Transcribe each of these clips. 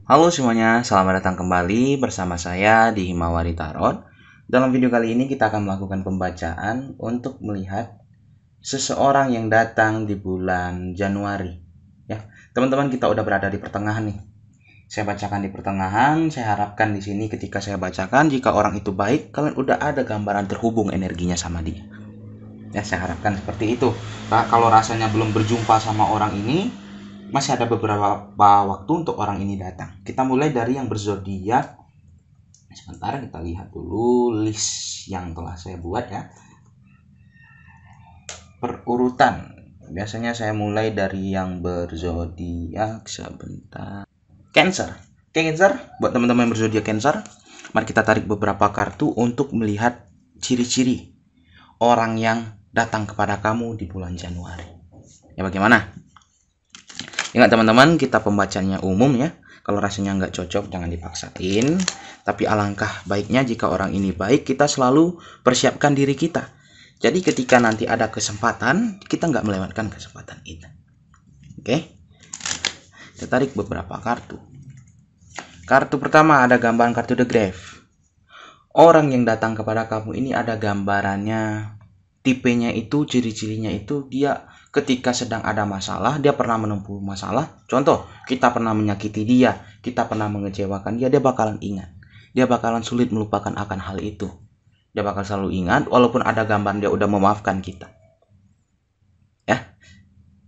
Halo semuanya, selamat datang kembali bersama saya di Himawari Tarot. Dalam video kali ini kita akan melakukan pembacaan untuk melihat seseorang yang datang di bulan Januari. Ya, teman-teman, kita udah berada di pertengahan nih. Saya bacakan di pertengahan, saya harapkan di sini ketika saya bacakan, jika orang itu baik, kalian udah ada gambaran terhubung energinya sama dia. Ya, saya harapkan seperti itu. Nah, kalau rasanya belum berjumpa sama orang ini, masih ada beberapa waktu untuk orang ini datang. Kita mulai dari yang berzodiak. Sebentar, kita lihat dulu list yang telah saya buat ya. Perurutan. Biasanya saya mulai dari yang berzodiak. Sebentar. Cancer. Buat teman-teman yang berzodiak Cancer, mari kita tarik beberapa kartu untuk melihat ciri-ciri orang yang datang kepada kamu di bulan Januari. Ya, bagaimana? Ingat teman-teman, kita pembacanya umum ya. Kalau rasanya nggak cocok, jangan dipaksain. Tapi alangkah baiknya jika orang ini baik, kita selalu persiapkan diri kita. Jadi ketika nanti ada kesempatan, kita nggak melewatkan kesempatan itu. Oke? Kita tarik beberapa kartu. Kartu pertama ada gambaran kartu The Grave. Orang yang datang kepada kamu ini ada gambarannya. Tipenya itu, ciri-cirinya itu, dia ketika sedang ada masalah, dia pernah menempuh masalah. Contoh, kita pernah menyakiti dia, kita pernah mengecewakan dia, dia bakalan ingat. Dia bakalan sulit melupakan akan hal itu. Dia bakal selalu ingat, walaupun ada gambar dia udah memaafkan kita. Ya,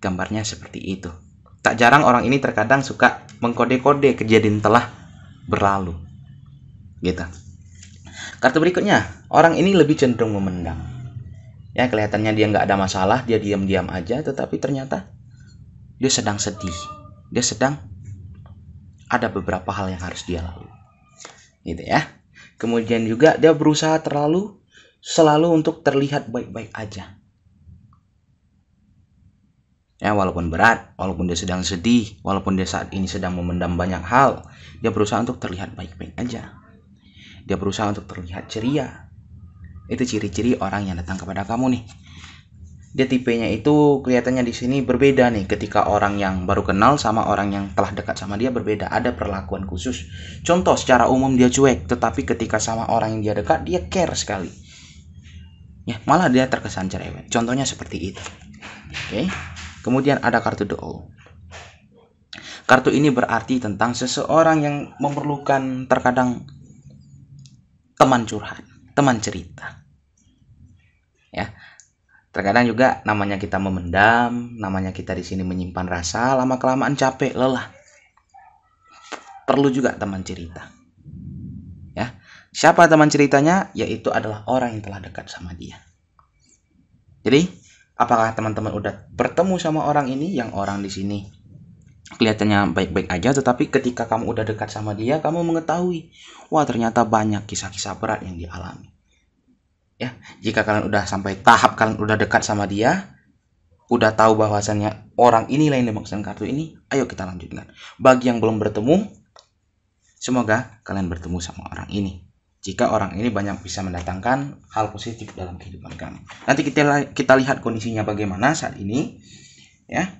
gambarnya seperti itu. Tak jarang orang ini terkadang suka mengkode-kode kejadian telah berlalu. Gitu. Kartu berikutnya, orang ini lebih cenderung memendam. Ya, kelihatannya dia nggak ada masalah, dia diam-diam aja, tetapi ternyata dia sedang sedih. Dia sedang ada beberapa hal yang harus dia lalui. Gitu ya. Kemudian juga dia berusaha selalu untuk terlihat baik-baik aja. Ya, walaupun berat, walaupun dia sedang sedih, walaupun dia saat ini sedang memendam banyak hal, dia berusaha untuk terlihat baik-baik aja. Dia berusaha untuk terlihat ceria. Itu ciri-ciri orang yang datang kepada kamu nih. Dia tipenya itu kelihatannya di sini berbeda nih. Ketika orang yang baru kenal sama orang yang telah dekat sama dia berbeda. Ada perlakuan khusus. Contoh, secara umum dia cuek, tetapi ketika sama orang yang dia dekat, dia care sekali. Ya, malah dia terkesan cerewet. Contohnya seperti itu. Oke. Kemudian ada kartu The Owl. Kartu ini berarti tentang seseorang yang memerlukan terkadang teman curhat, teman cerita. Ya. Terkadang juga namanya kita memendam, namanya kita di sini menyimpan rasa, lama-kelamaan capek, lelah. Perlu juga teman cerita. Ya. Siapa teman ceritanya? Yaitu adalah orang yang telah dekat sama dia. Jadi, apakah teman-teman udah bertemu sama orang ini? Yang orang di sini kelihatannya baik-baik aja, tetapi ketika kamu udah dekat sama dia, kamu mengetahui, wah ternyata banyak kisah-kisah berat yang dialami. Ya, jika kalian udah sampai tahap kalian udah dekat sama dia, udah tahu bahwasannya orang inilah yang dimaksudkan kartu ini, ayo kita lanjutkan. Bagi yang belum bertemu, semoga kalian bertemu sama orang ini. Jika orang ini banyak bisa mendatangkan hal positif dalam kehidupan kamu. Nanti kita lihat kondisinya bagaimana saat ini. Ya,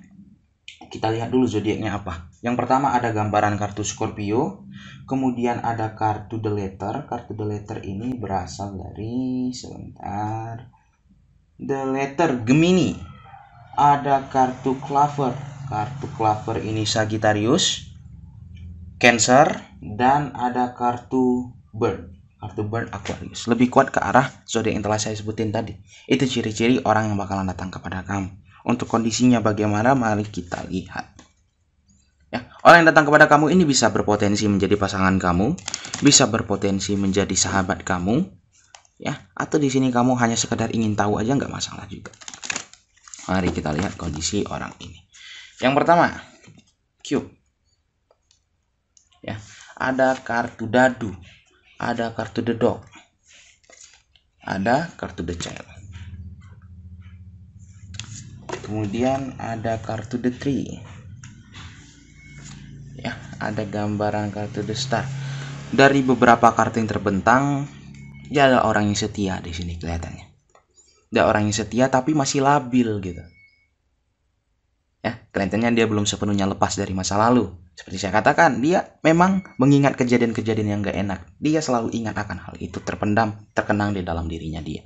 kita lihat dulu zodiaknya apa. Yang pertama ada gambaran kartu Scorpio. Kemudian ada kartu The Letter. Kartu The Letter ini berasal dari The Letter Gemini. Ada kartu Clover. Kartu Clover ini Sagittarius, Cancer, dan ada kartu Bird. Kartu Bird Aquarius. Lebih kuat ke arah zodiak yang telah saya sebutin tadi. Itu ciri-ciri orang yang bakalan datang kepada kamu. Untuk kondisinya bagaimana, mari kita lihat. Ya, orang yang datang kepada kamu ini bisa berpotensi menjadi pasangan kamu, bisa berpotensi menjadi sahabat kamu, ya, atau di sini kamu hanya sekedar ingin tahu aja, nggak masalah juga. Mari kita lihat kondisi orang ini. Yang pertama, Cube. Ya, ada kartu Dadu, ada kartu The Dog, ada kartu The Child. Kemudian ada kartu The Tree. Ya, ada gambaran kartu The Star. Dari beberapa kartu yang terbentang, dia ada orang yang setia di sini kelihatannya. Dia orang yang setia tapi masih labil gitu. Ya, kelihatannya dia belum sepenuhnya lepas dari masa lalu. Seperti saya katakan, dia memang mengingat kejadian-kejadian yang gak enak. Dia selalu ingat akan hal itu, terpendam, terkenang di dalam dirinya dia.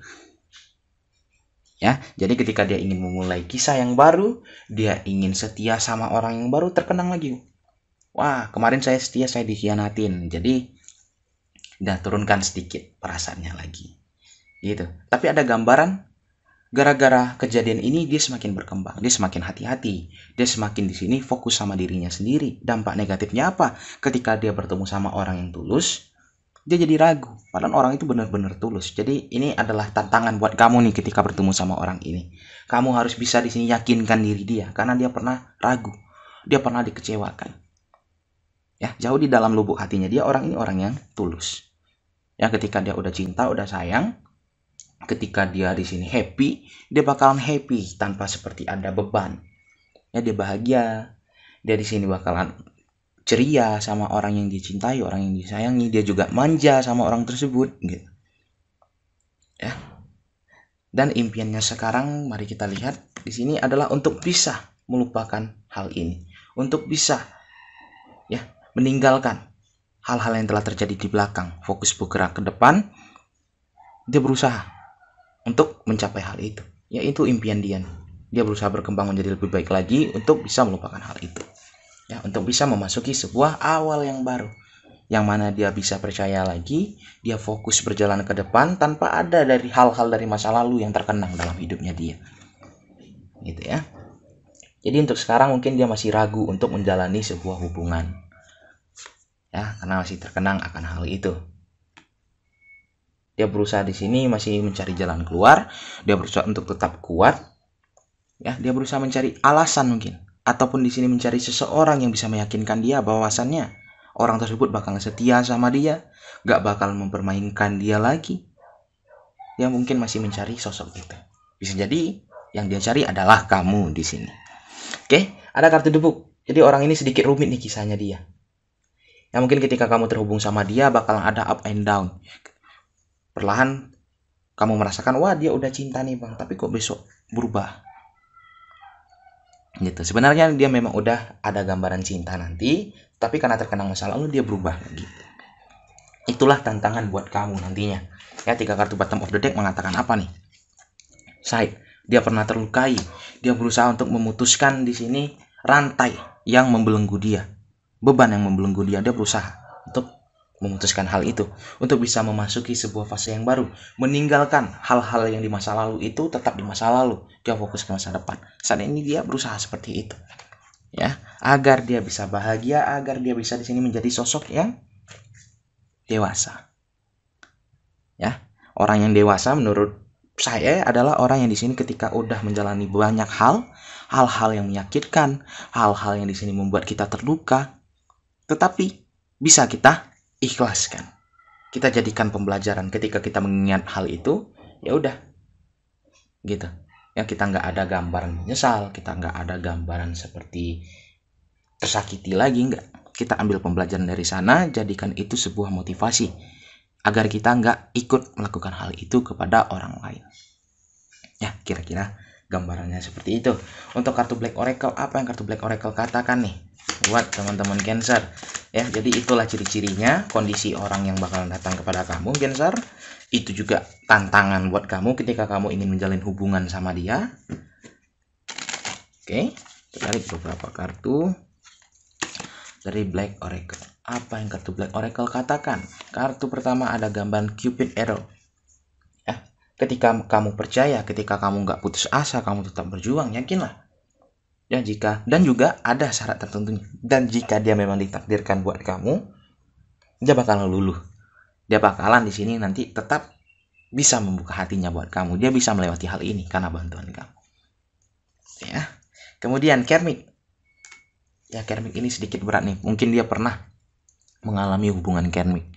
Ya, jadi ketika dia ingin memulai kisah yang baru, dia ingin setia sama orang yang baru, terkenang lagi. Wah, kemarin saya setia, saya dikhianatin. Jadi, udah turunkan sedikit perasaannya lagi. Gitu. Tapi ada gambaran, gara-gara kejadian ini dia semakin berkembang, dia semakin hati-hati, dia semakin di sini fokus sama dirinya sendiri. Dampak negatifnya apa? Ketika dia bertemu sama orang yang tulus, dia jadi ragu. Padahal orang itu benar-benar tulus. Jadi ini adalah tantangan buat kamu nih ketika bertemu sama orang ini. Kamu harus bisa di sini yakinkan diri dia, karena dia pernah ragu, dia pernah dikecewakan. Ya, jauh di dalam lubuk hatinya dia orang ini orang yang tulus. Ya, ketika dia udah cinta, udah sayang, ketika dia di sini happy, dia bakalan happy tanpa seperti ada beban. Ya, dia bahagia. Dia di sini bakalan ceria sama orang yang dicintai, orang yang disayangi. Dia juga manja sama orang tersebut, gitu. Ya. Dan impiannya sekarang, mari kita lihat di sini adalah untuk bisa melupakan hal ini, untuk bisa ya meninggalkan hal-hal yang telah terjadi di belakang, fokus bergerak ke depan. Dia berusaha untuk mencapai hal itu, yaitu impian dia. Dia berusaha berkembang menjadi lebih baik lagi untuk bisa melupakan hal itu. Ya, untuk bisa memasuki sebuah awal yang baru, yang mana dia bisa percaya lagi, dia fokus berjalan ke depan tanpa ada dari hal-hal dari masa lalu yang terkenang dalam hidupnya dia. Gitu ya. Jadi untuk sekarang mungkin dia masih ragu untuk menjalani sebuah hubungan. Ya, karena masih terkenang akan hal itu. Dia berusaha di sini masih mencari jalan keluar, dia berusaha untuk tetap kuat. Ya, dia berusaha mencari alasan mungkin, ataupun di sini mencari seseorang yang bisa meyakinkan dia bahwasannya orang tersebut bakal setia sama dia, gak bakal mempermainkan dia lagi. Dia mungkin masih mencari sosok itu. Bisa jadi yang dia cari adalah kamu di sini. Oke, ada kartu debuk. Jadi orang ini sedikit rumit nih kisahnya dia. Ya, mungkin ketika kamu terhubung sama dia bakalan ada up and down. Perlahan kamu merasakan, wah dia udah cinta nih bang, tapi kok besok berubah gitu. Sebenarnya dia memang udah ada gambaran cinta nanti, tapi karena terkenang masa lalu dia berubah lagi. Itulah tantangan buat kamu nantinya. Ya, 3 kartu bottom of the deck mengatakan apa nih? Side, dia pernah terlukai, dia berusaha untuk memutuskan di sini rantai yang membelenggu dia, beban yang membelenggu dia. Dia berusaha untuk memutuskan hal itu, untuk bisa memasuki sebuah fase yang baru, meninggalkan hal-hal yang di masa lalu itu tetap di masa lalu, dia fokus ke masa depan. Saat ini dia berusaha seperti itu, ya, agar dia bisa bahagia, agar dia bisa di sini menjadi sosok yang dewasa. Ya, orang yang dewasa menurut saya adalah orang yang di sini ketika udah menjalani banyak hal-hal yang menyakitkan, hal-hal yang di sini membuat kita terluka, tetapi bisa kita ikhlaskan, kita jadikan pembelajaran. Ketika kita mengingat hal itu, ya udah gitu ya, kita nggak ada gambaran menyesal, kita nggak ada gambaran seperti tersakiti lagi, nggak. Kita ambil pembelajaran dari sana, jadikan itu sebuah motivasi agar kita nggak ikut melakukan hal itu kepada orang lain. Ya, kira-kira gambarannya seperti itu. Untuk kartu Black Oracle, apa yang kartu Black Oracle katakan nih buat teman-teman Cancer? Ya, jadi itulah ciri-cirinya, kondisi orang yang bakalan datang kepada kamu Cancer. Itu juga tantangan buat kamu ketika kamu ingin menjalin hubungan sama dia. Oke, kita tarik beberapa kartu dari Black Oracle. Apa yang kartu Black Oracle katakan? Kartu pertama ada gambar Cupid Arrow. Ya, ketika kamu percaya, ketika kamu nggak putus asa, kamu tetap berjuang, yakinlah. Ya, jika dan juga ada syarat tertentunya. Dan jika dia memang ditakdirkan buat kamu, dia bakalan luluh. Dia bakalan di sini nanti tetap bisa membuka hatinya buat kamu. Dia bisa melewati hal ini karena bantuan kamu. Ya. Kemudian Karmic. Ya, Karmic ini sedikit berat nih. Mungkin dia pernah mengalami hubungan Karmic.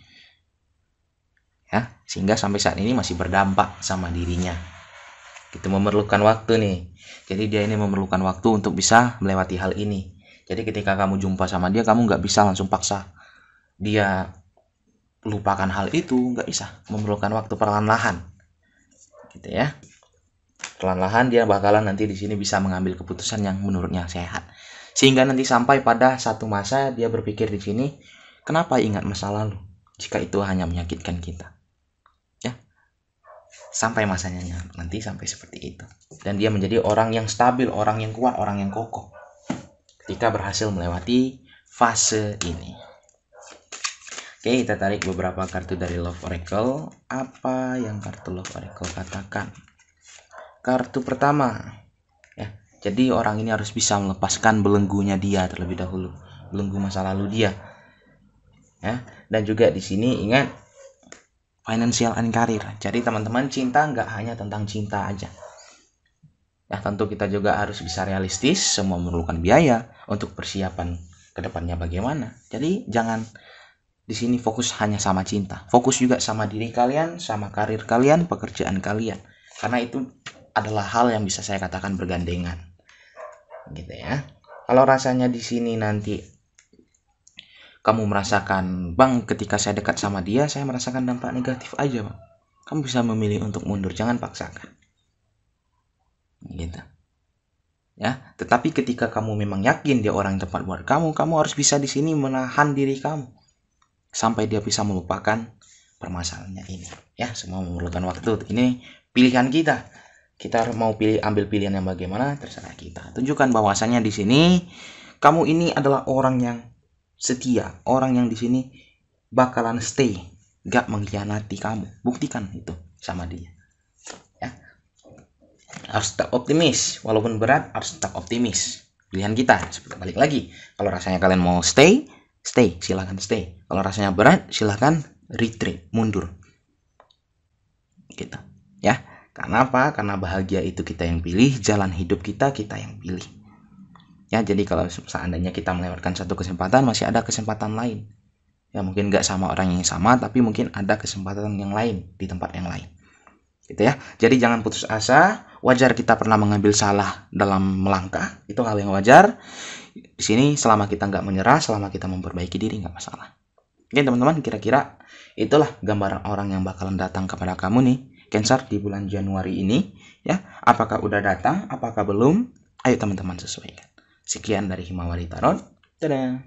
Ya, sehingga sampai saat ini masih berdampak sama dirinya. Itu memerlukan waktu nih. Jadi dia ini memerlukan waktu untuk bisa melewati hal ini. Jadi ketika kamu jumpa sama dia, kamu nggak bisa langsung paksa dia lupakan hal itu, nggak bisa. Memerlukan waktu, perlahan-lahan, gitu ya. Perlahan-lahan dia bakalan nanti di sini bisa mengambil keputusan yang menurutnya sehat. Sehingga nanti sampai pada satu masa dia berpikir di sini, kenapa ingat masa lalu jika itu hanya menyakitkan kita? Ya. Sampai masanya nanti sampai seperti itu. Dan dia menjadi orang yang stabil, orang yang kuat, orang yang kokoh ketika berhasil melewati fase ini. Oke, kita tarik beberapa kartu dari Love Oracle. Apa yang kartu Love Oracle katakan? Kartu pertama, ya. Jadi orang ini harus bisa melepaskan belenggunya dia terlebih dahulu, belenggu masa lalu dia. Ya, dan juga di sini ingat financial and career. Jadi teman-teman, cinta nggak hanya tentang cinta aja. Ya, tentu kita juga harus bisa realistis, semua memerlukan biaya untuk persiapan kedepannya bagaimana. Jadi jangan di sini fokus hanya sama cinta, fokus juga sama diri kalian, sama karir kalian, pekerjaan kalian. Karena itu adalah hal yang bisa saya katakan bergandengan. Gitu ya. Kalau rasanya di sini nanti kamu merasakan, Bang, ketika saya dekat sama dia, saya merasakan dampak negatif aja, Bang. Kamu bisa memilih untuk mundur, jangan paksakan. Gitu. Ya, tetapi ketika kamu memang yakin dia orang yang tepat buat kamu, kamu harus bisa di sini menahan diri kamu sampai dia bisa melupakan permasalahannya ini. Ya, semua memerlukan waktu. Ini pilihan kita. Kita mau ambil pilihan yang bagaimana, terserah kita. Tunjukkan bahwasannya di sini kamu ini adalah orang yang setia, orang yang di sini bakalan stay, gak mengkhianati kamu. Buktikan itu sama dia. Ya, harus tetap optimis, walaupun berat harus tetap optimis. Pilihan kita. Seperti balik lagi, kalau rasanya kalian mau stay, silahkan stay. Kalau rasanya berat, silahkan retreat, mundur. Gitu. Ya, karena apa? Karena bahagia itu kita yang pilih, jalan hidup kita yang pilih. Ya, jadi kalau seandainya kita melewatkan satu kesempatan, masih ada kesempatan lain. Ya, mungkin nggak sama orang yang sama, tapi mungkin ada kesempatan yang lain di tempat yang lain. Gitu ya. Jadi jangan putus asa. Wajar kita pernah mengambil salah dalam melangkah, itu hal yang wajar. Di sini selama kita nggak menyerah, selama kita memperbaiki diri, nggak masalah. Oke teman-teman, kira-kira itulah gambaran orang yang bakalan datang kepada kamu nih, Cancer, di bulan Januari ini. Ya, apakah udah datang, apakah belum? Ayo teman-teman sesuaikan. Sekian dari Himawari Tarot. Dadah.